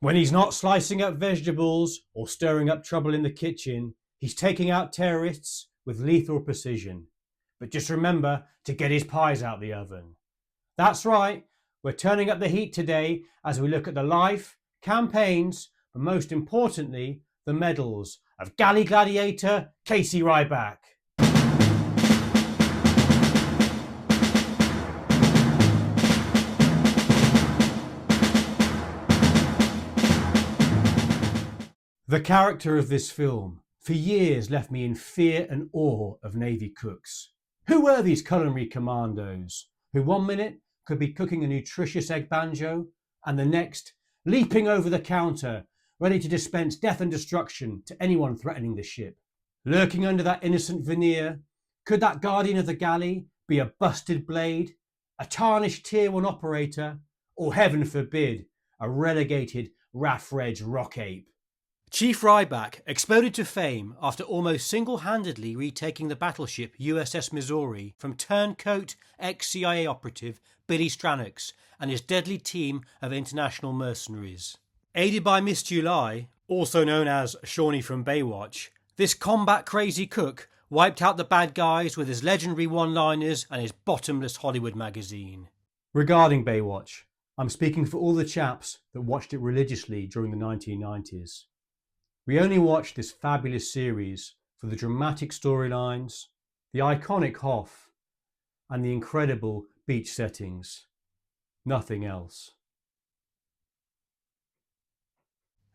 When he's not slicing up vegetables or stirring up trouble in the kitchen, he's taking out terrorists with lethal precision. But just remember to get his pies out the oven. That's right, we're turning up the heat today as we look at the life, campaigns, but most importantly, the medals of galley gladiator Casey Ryback. The character of this film for years left me in fear and awe of Navy cooks. Who were these culinary commandos who 1 minute could be cooking a nutritious egg banjo and the next leaping over the counter ready to dispense death and destruction to anyone threatening the ship? Lurking under that innocent veneer, could that guardian of the galley be a busted blade, a tarnished Tier 1 operator, or heaven forbid, a relegated RAF Reg rock ape? Chief Ryback exploded to fame after almost single-handedly retaking the battleship USS Missouri from turncoat ex-CIA operative Billy Strannox and his deadly team of international mercenaries. Aided by Miss July, also known as Shawnee from Baywatch, this combat-crazy cook wiped out the bad guys with his legendary one-liners and his bottomless Hollywood magazine. Regarding Baywatch, I'm speaking for all the chaps that watched it religiously during the 1990s. We only watched this fabulous series for the dramatic storylines, the iconic Hoff, and the incredible beach settings. Nothing else.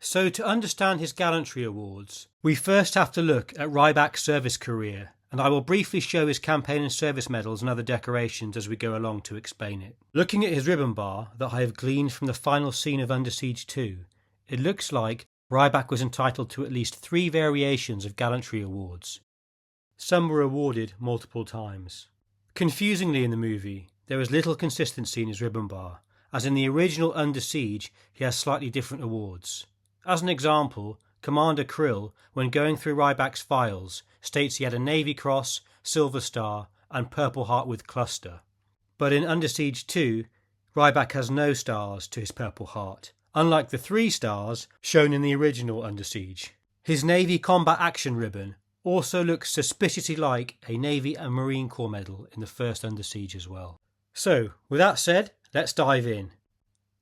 So to understand his gallantry awards, we first have to look at Ryback's service career, and I will briefly show his campaign and service medals and other decorations as we go along to explain it. Looking at his ribbon bar that I have gleaned from the final scene of Under Siege 2, it looks like Ryback was entitled to at least 3 variations of gallantry awards. Some were awarded multiple times. Confusingly in the movie, there is little consistency in his ribbon bar, as in the original Under Siege he has slightly different awards. As an example, Commander Krill, when going through Ryback's files, states he had a Navy Cross, Silver Star and Purple Heart with Cluster. But in Under Siege 2, Ryback has no stars to his Purple Heart, unlike the 3 stars shown in the original Under Siege. His Navy Combat Action ribbon also looks suspiciously like a Navy and Marine Corps medal in the first Under Siege as well. So, with that said, let's dive in.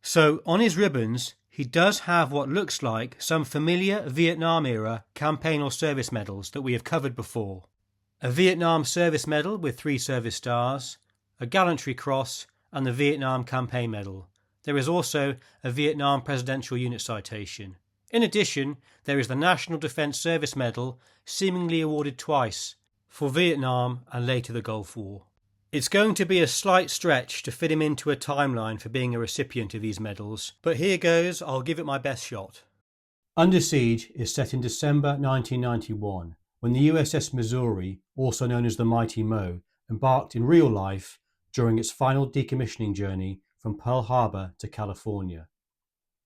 So, on his ribbons, he does have what looks like some familiar Vietnam-era campaign or service medals that we have covered before. A Vietnam Service Medal with 3 service stars, a Gallantry Cross, and the Vietnam Campaign Medal. There is also a Vietnam Presidential Unit Citation. In addition, there is the National Defence Service Medal, seemingly awarded twice, for Vietnam and later the Gulf War. It's going to be a slight stretch to fit him into a timeline for being a recipient of these medals, but here goes, I'll give it my best shot. Under Siege is set in December 1991, when the USS Missouri, also known as the Mighty Mo, embarked in real life during its final decommissioning journey from Pearl Harbor to California.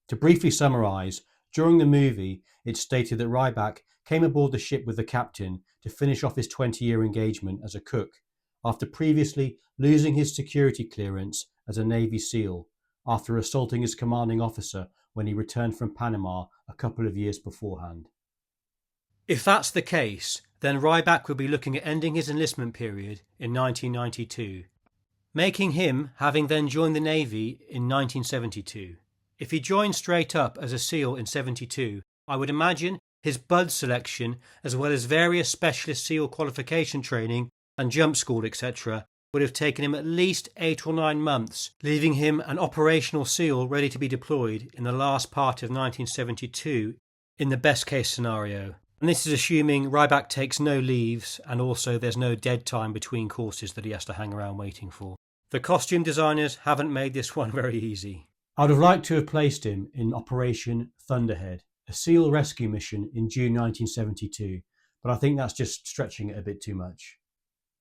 To briefly summarise, during the movie it stated that Ryback came aboard the ship with the captain to finish off his 20-year engagement as a cook, after previously losing his security clearance as a Navy SEAL after assaulting his commanding officer when he returned from Panama a couple of years beforehand. If that's the case, then Ryback would be looking at ending his enlistment period in 1992, making him having then joined the Navy in 1972. If he joined straight up as a SEAL in 72, I would imagine his BUD selection, as well as various specialist SEAL qualification training and jump school, etc., would have taken him at least 8 or 9 months, leaving him an operational SEAL ready to be deployed in the last part of 1972 in the best case scenario. And this is assuming Ryback takes no leaves and also there's no dead time between courses that he has to hang around waiting for. The costume designers haven't made this one very easy. I would have liked to have placed him in Operation Thunderhead, a SEAL rescue mission in June 1972, but I think that's just stretching it a bit too much.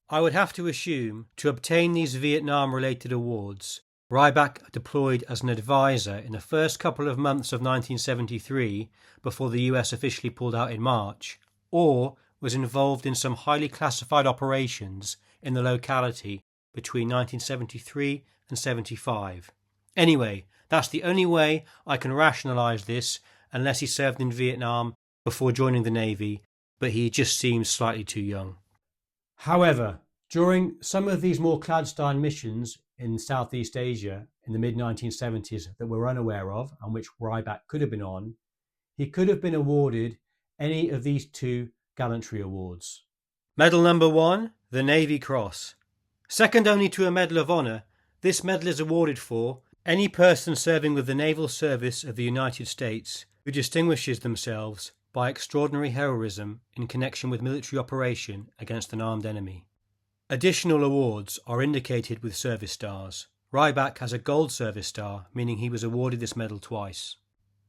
I would have to assume, to obtain these Vietnam-related awards, Ryback deployed as an advisor in the first couple of months of 1973 before the US officially pulled out in March, or was involved in some highly classified operations in the locality between 1973 and 75. Anyway, That's the only way I can rationalise this, unless he served in Vietnam before joining the Navy, but he just seems slightly too young. However, during some of these more clandestine missions in Southeast Asia in the mid-1970s that we're unaware of and which Ryback could have been on, he could have been awarded any of these two gallantry awards. Medal number 1, the Navy Cross. Second only to a Medal of Honour, this medal is awarded for any person serving with the Naval Service of the United States who distinguishes themselves by extraordinary heroism in connection with military operation against an armed enemy. Additional awards are indicated with service stars. Ryback has a gold service star, meaning he was awarded this medal twice.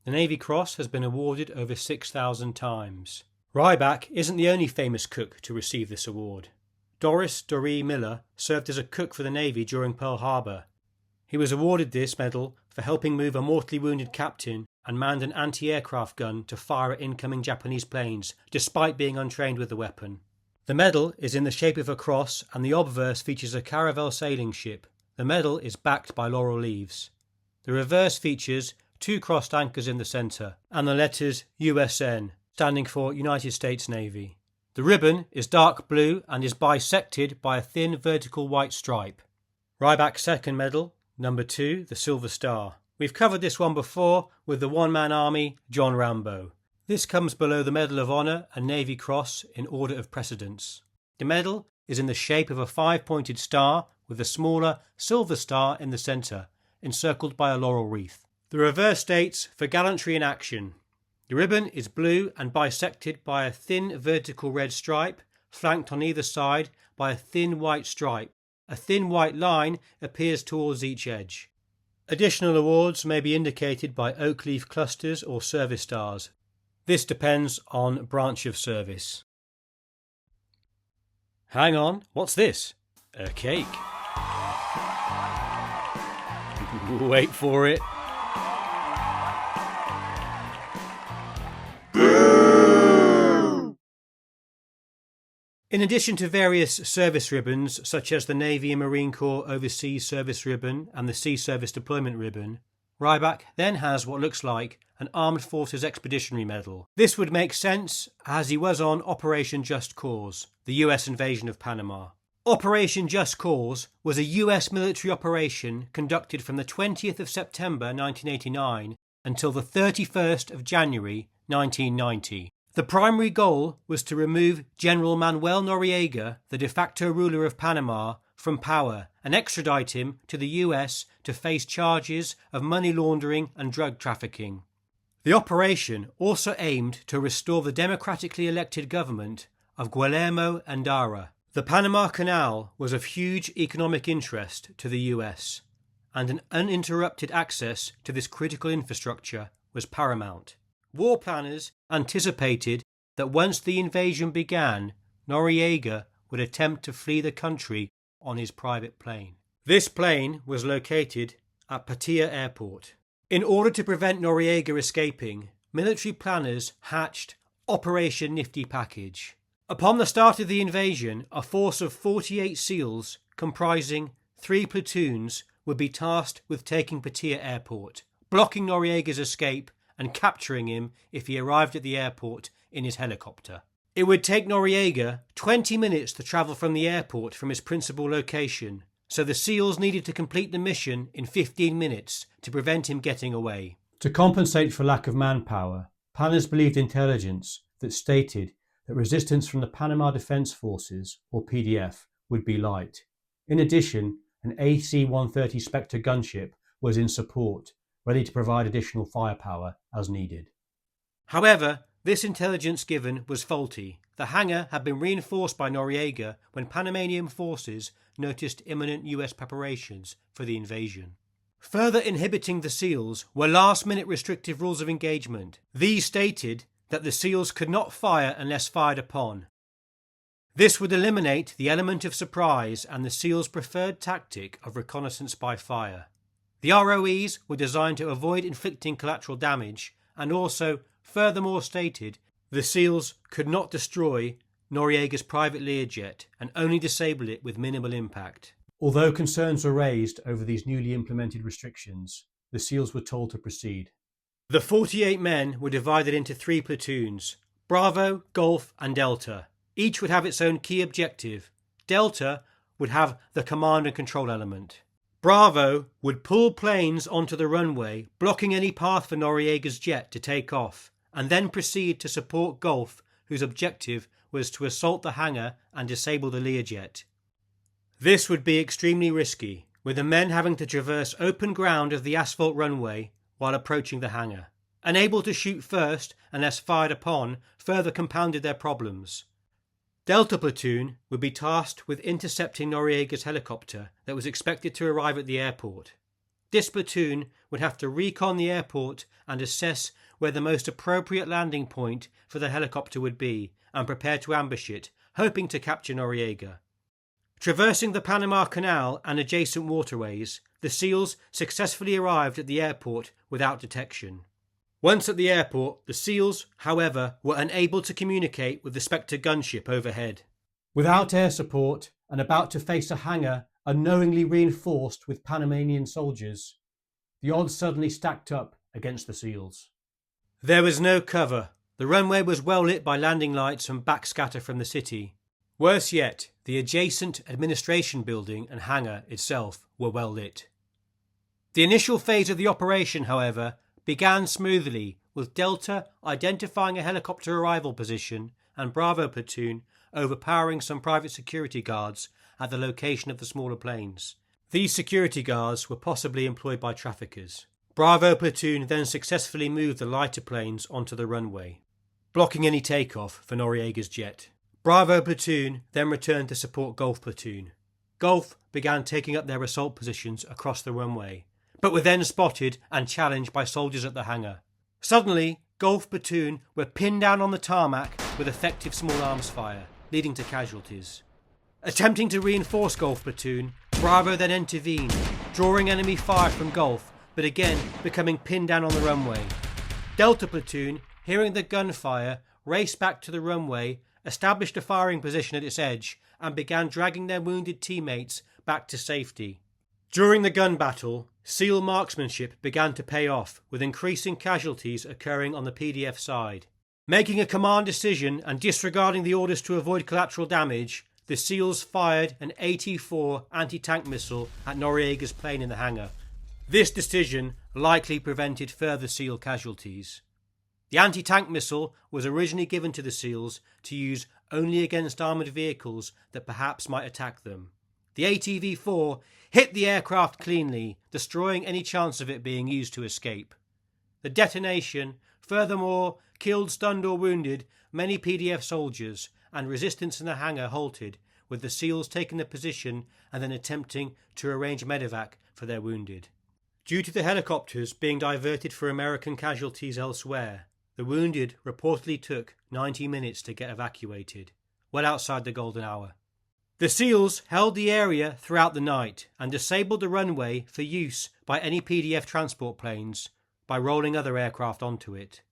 The Navy Cross has been awarded over 6,000 times. Ryback isn't the only famous cook to receive this award. Doris Doree Miller served as a cook for the Navy during Pearl Harbor. He was awarded this medal for helping move a mortally wounded captain and manned an anti-aircraft gun to fire at incoming Japanese planes, despite being untrained with the weapon. The medal is in the shape of a cross, and the obverse features a caravel sailing ship. The medal is backed by laurel leaves. The reverse features 2 crossed anchors in the centre, and the letters USN, standing for United States Navy. The ribbon is dark blue and is bisected by a thin vertical white stripe. Ryback's second medal, number 2, the Silver Star. We've covered this one before with the one-man army, John Rambo. This comes below the Medal of Honour and Navy Cross in order of precedence. The medal is in the shape of a 5-pointed star with a smaller silver star in the centre, encircled by a laurel wreath. The reverse states for gallantry in action. The ribbon is blue and bisected by a thin vertical red stripe, flanked on either side by a thin white stripe. A thin white line appears towards each edge. Additional awards may be indicated by oak leaf clusters or service stars. This depends on branch of service. Hang on, what's this? A cake. Wait for it. In addition to various service ribbons, such as the Navy and Marine Corps Overseas Service Ribbon and the Sea Service Deployment Ribbon, Ryback then has what looks like an Armed Forces Expeditionary Medal. This would make sense as he was on Operation Just Cause, the US invasion of Panama. Operation Just Cause was a US military operation conducted from the 20th of September 1989 until the 31st of January 1990. The primary goal was to remove General Manuel Noriega, the de facto ruler of Panama, from power and extradite him to the US to face charges of money laundering and drug trafficking. The operation also aimed to restore the democratically elected government of Guillermo Endara. The Panama Canal was of huge economic interest to the US, and an uninterrupted access to this critical infrastructure was paramount. War planners anticipated that once the invasion began, Noriega would attempt to flee the country on his private plane. This plane was located at Pattaya Airport. In order to prevent Noriega escaping, military planners hatched Operation Nifty Package. Upon the start of the invasion, a force of 48 SEALs comprising 3 platoons would be tasked with taking Pattaya Airport, blocking Noriega's escape and capturing him if he arrived at the airport in his helicopter. It would take Noriega 20 minutes to travel from the airport from his principal location, so the SEALs needed to complete the mission in 15 minutes to prevent him getting away. To compensate for lack of manpower, planners believed intelligence that stated that resistance from the Panama Defense Forces, or PDF, would be light. In addition, an AC-130 Spectre gunship was in support, ready to provide additional firepower as needed. However, this intelligence given was faulty. The hangar had been reinforced by Noriega when Panamanian forces noticed imminent US preparations for the invasion. Further inhibiting the SEALs were last-minute restrictive rules of engagement. These stated that the SEALs could not fire unless fired upon. This would eliminate the element of surprise and the SEALs' preferred tactic of reconnaissance by fire. The ROEs were designed to avoid inflicting collateral damage, and also, furthermore stated, the SEALs could not destroy Noriega's private Learjet and only disable it with minimal impact. Although concerns were raised over these newly implemented restrictions, the SEALs were told to proceed. The 48 men were divided into 3 platoons: Bravo, Golf, and Delta. Each would have its own key objective. Delta would have the command and control element. Bravo would pull planes onto the runway, blocking any path for Noriega's jet to take off, and then proceed to support Golf, whose objective was to assault the hangar and disable the Learjet. This would be extremely risky, with the men having to traverse open ground of the asphalt runway while approaching the hangar. Unable to shoot first unless fired upon further compounded their problems. Delta Platoon would be tasked with intercepting Noriega's helicopter that was expected to arrive at the airport. This platoon would have to recon the airport and assess where the most appropriate landing point for the helicopter would be and prepare to ambush it, hoping to capture Noriega. Traversing the Panama Canal and adjacent waterways, the SEALs successfully arrived at the airport without detection. Once at the airport, the SEALs, however, were unable to communicate with the Spectre gunship overhead. Without air support and about to face a hangar unknowingly reinforced with Panamanian soldiers, the odds suddenly stacked up against the SEALs. There was no cover. The runway was well lit by landing lights and backscatter from the city. Worse yet, the adjacent administration building and hangar itself were well lit. The initial phase of the operation, however, began smoothly, with Delta identifying a helicopter arrival position and Bravo platoon overpowering some private security guards at the location of the smaller planes. These security guards were possibly employed by traffickers. Bravo platoon then successfully moved the lighter planes onto the runway, blocking any takeoff for Noriega's jet. Bravo platoon then returned to support Golf platoon. Golf began taking up their assault positions across the runway, but were then spotted and challenged by soldiers at the hangar. Suddenly, Golf platoon were pinned down on the tarmac with effective small arms fire, leading to casualties. Attempting to reinforce Golf platoon, Bravo then intervened, drawing enemy fire from Golf, but again becoming pinned down on the runway. Delta platoon, hearing the gunfire, raced back to the runway, established a firing position at its edge, and began dragging their wounded teammates back to safety. During the gun battle, SEAL marksmanship began to pay off, with increasing casualties occurring on the PDF side. Making a command decision and disregarding the orders to avoid collateral damage, the SEALs fired an AT-4 anti-tank missile at Noriega's plane in the hangar. This decision likely prevented further SEAL casualties. The anti-tank missile was originally given to the SEALs to use only against armoured vehicles that perhaps might attack them. The ATV-4 hit the aircraft cleanly, destroying any chance of it being used to escape. The detonation, furthermore, killed, stunned or wounded many PDF soldiers, and resistance in the hangar halted, with the SEALs taking the position and then attempting to arrange medevac for their wounded. Due to the helicopters being diverted for American casualties elsewhere, the wounded reportedly took 90 minutes to get evacuated, well outside the golden hour. The SEALs held the area throughout the night and disabled the runway for use by any PDF transport planes by rolling other aircraft onto it.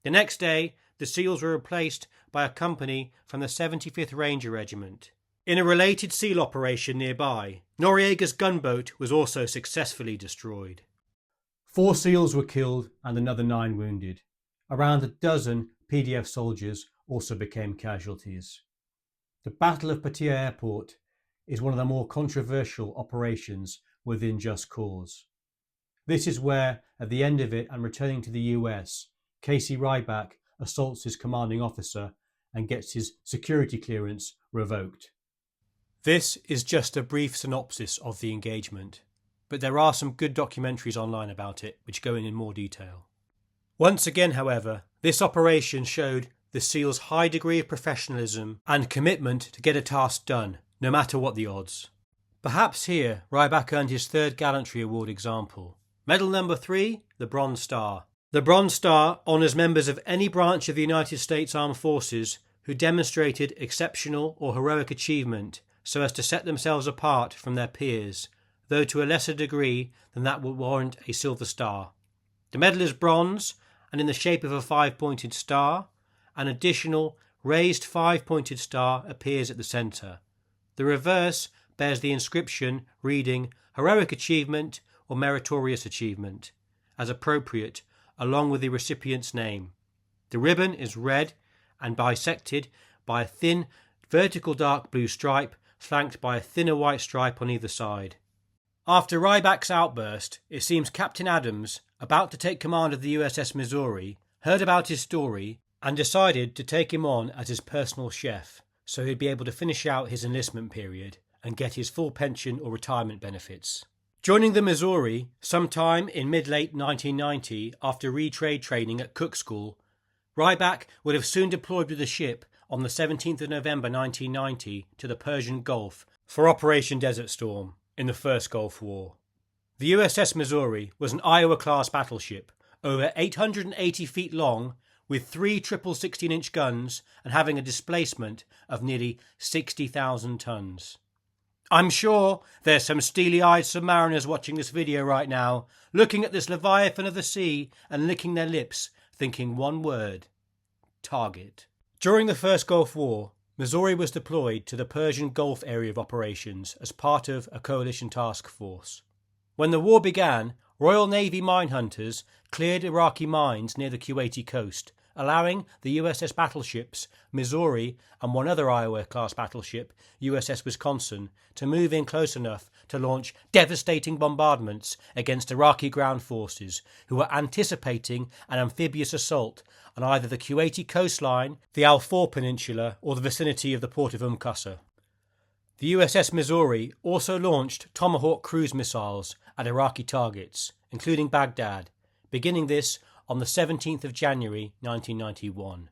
The next day, the SEALs were replaced by a company from the 75th Ranger Regiment. In a related SEAL operation nearby, Noriega's gunboat was also successfully destroyed. 4 SEALs were killed and another 9 wounded. Around a dozen PDF soldiers also became casualties. The Battle of Pattaya Airport is one of the more controversial operations within Just Cause. This is where, at the end of it and returning to the US, Casey Ryback assaults his commanding officer and gets his security clearance revoked. This is just a brief synopsis of the engagement, but there are some good documentaries online about it which go in more detail. Once again, however, this operation showed the SEALs' high degree of professionalism and commitment to get a task done, no matter what the odds. Perhaps here Ryback earned his 3rd Gallantry Award example. Medal number 3, the Bronze Star. The Bronze Star honours members of any branch of the United States Armed Forces who demonstrated exceptional or heroic achievement so as to set themselves apart from their peers, though to a lesser degree than that would warrant a Silver Star. The medal is bronze and in the shape of a 5-pointed star. An additional raised 5-pointed star appears at the centre. The reverse bears the inscription reading Heroic Achievement or Meritorious Achievement. as appropriate, along with the recipient's name. The ribbon is red and bisected by a thin vertical dark blue stripe flanked by a thinner white stripe on either side. After Ryback's outburst, it seems Captain Adams, about to take command of the USS Missouri, heard about his story and decided to take him on as his personal chef, so he'd be able to finish out his enlistment period and get his full pension or retirement benefits. Joining the Missouri sometime in mid-late 1990 after retrade training at Cook School, Ryback would have soon deployed with the ship on the 17th of November 1990 to the Persian Gulf for Operation Desert Storm in the First Gulf War. The USS Missouri was an Iowa-class battleship, over 880 feet long, with 3 triple 16-inch guns and having a displacement of nearly 60,000 tons. I'm sure there's some steely-eyed submariners watching this video right now, looking at this leviathan of the sea and licking their lips, thinking one word: target. During the First Gulf War, Missouri was deployed to the Persian Gulf area of operations as part of a coalition task force. When the war began, Royal Navy mine hunters cleared Iraqi mines near the Kuwaiti coast, allowing the USS battleships Missouri and one other Iowa-class battleship, USS Wisconsin, to move in close enough to launch devastating bombardments against Iraqi ground forces who were anticipating an amphibious assault on either the Kuwaiti coastline, the Al-Faw Peninsula, or the vicinity of the port of Qasr. The USS Missouri also launched Tomahawk cruise missiles at Iraqi targets, including Baghdad, beginning this on the 17th of January 1991.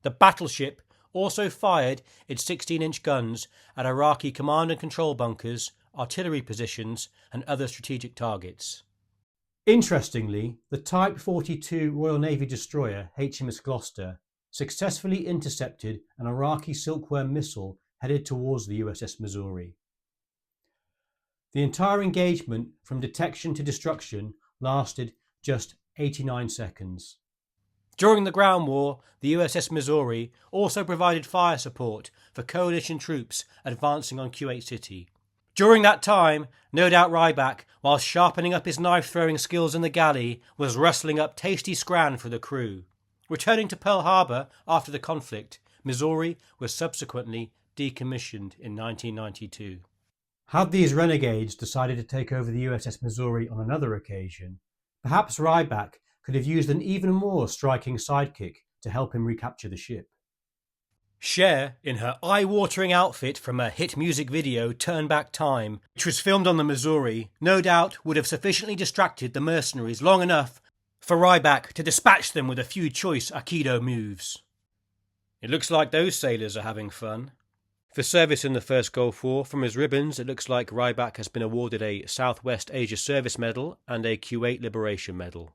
The battleship also fired its 16-inch guns at Iraqi command and control bunkers, artillery positions, and other strategic targets. Interestingly, the Type 42 Royal Navy destroyer HMS Gloucester successfully intercepted an Iraqi Silkworm missile headed towards the USS Missouri. The entire engagement from detection to destruction lasted just 89 seconds. During the ground war, the USS Missouri also provided fire support for coalition troops advancing on Kuwait City. During that time, no doubt Ryback, while sharpening up his knife-throwing skills in the galley, was rustling up tasty scran for the crew. Returning to Pearl Harbor after the conflict, Missouri was subsequently decommissioned in 1992. Had these renegades decided to take over the USS Missouri on another occasion, perhaps Ryback could have used an even more striking sidekick to help him recapture the ship. Cher, in her eye-watering outfit from a hit music video Turn Back Time, which was filmed on the Missouri, no doubt would have sufficiently distracted the mercenaries long enough for Ryback to dispatch them with a few choice Aikido moves. It looks like those sailors are having fun. For service in the First Gulf War, from his ribbons it looks like Ryback has been awarded a Southwest Asia Service Medal and a Kuwait Liberation Medal.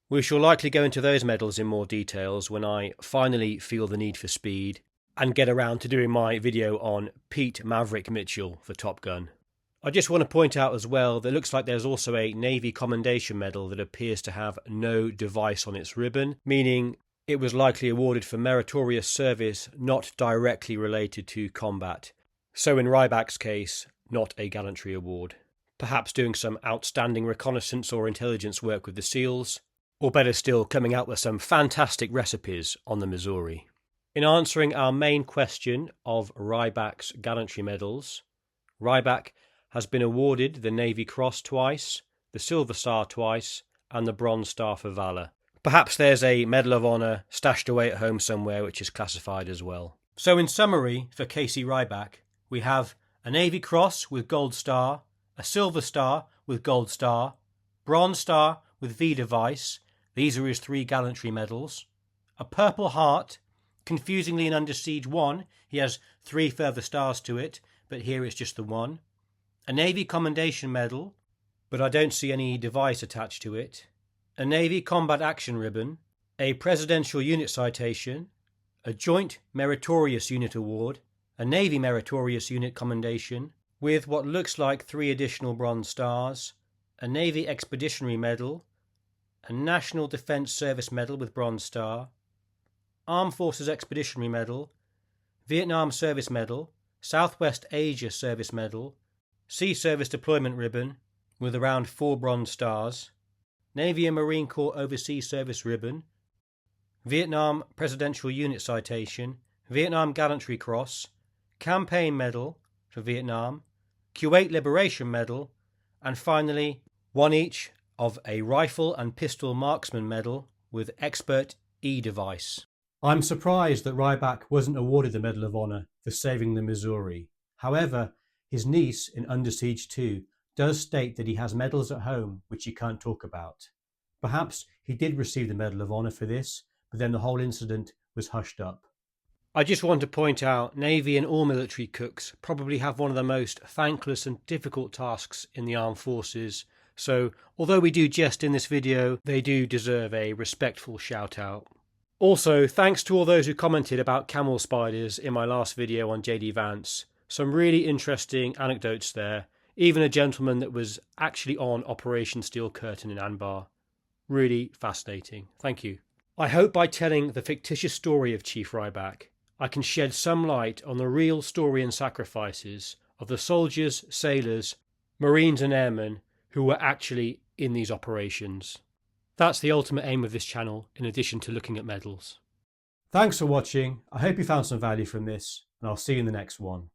We shall likely go into those medals in more details when I finally feel the need for speed and get around to doing my video on Pete Maverick Mitchell for Top Gun. I just want to point out as well that it looks like there's also a Navy Commendation Medal that appears to have no device on its ribbon, meaning it was likely awarded for meritorious service not directly related to combat. So in Ryback's case, not a gallantry award. Perhaps doing some outstanding reconnaissance or intelligence work with the SEALs, or better still, coming out with some fantastic recipes on the Missouri. In answering our main question of Ryback's gallantry medals, Ryback has been awarded the Navy Cross twice, the Silver Star twice, and the Bronze Star for Valour. Perhaps there's a Medal of Honour stashed away at home somewhere which is classified as well. So in summary, for Casey Ryback, we have a Navy Cross with Gold Star, a Silver Star with Gold Star, Bronze Star with V device, these are his 3 gallantry medals, a Purple Heart, confusingly in Under Siege 1, he has 3 further stars to it, but here it's just the 1, a Navy Commendation Medal, but I don't see any device attached to it, a Navy Combat Action Ribbon, a Presidential Unit Citation, a Joint Meritorious Unit Award, a Navy Meritorious Unit Commendation, with what looks like 3 additional Bronze Stars, a Navy Expeditionary Medal, a National Defence Service Medal with Bronze Star, Armed Forces Expeditionary Medal, Vietnam Service Medal, Southwest Asia Service Medal, Sea Service Deployment Ribbon with around 4 Bronze Stars, Navy and Marine Corps Overseas Service Ribbon, Vietnam Presidential Unit Citation, Vietnam Gallantry Cross, Campaign Medal for Vietnam, Kuwait Liberation Medal, and finally, one each of a Rifle and Pistol Marksman Medal with Expert E device. I'm surprised that Ryback wasn't awarded the Medal of Honor for saving the Missouri. However, his niece in Under Siege 2 does state that he has medals at home which he can't talk about. Perhaps he did receive the Medal of Honor for this, but then the whole incident was hushed up. I just want to point out, Navy and all military cooks probably have one of the most thankless and difficult tasks in the armed forces, so although we do jest in this video, they do deserve a respectful shout out. Also, thanks to all those who commented about camel spiders in my last video on JD Vance. Some really interesting anecdotes there, even a gentleman that was actually on Operation Steel Curtain in Anbar. Really fascinating. Thank you. I hope by telling the fictitious story of Chief Ryback, I can shed some light on the real story and sacrifices of the soldiers, sailors, marines and airmen who were actually in these operations. That's the ultimate aim of this channel, in addition to looking at medals. Thanks for watching. I hope you found some value from this, and I'll see you in the next one.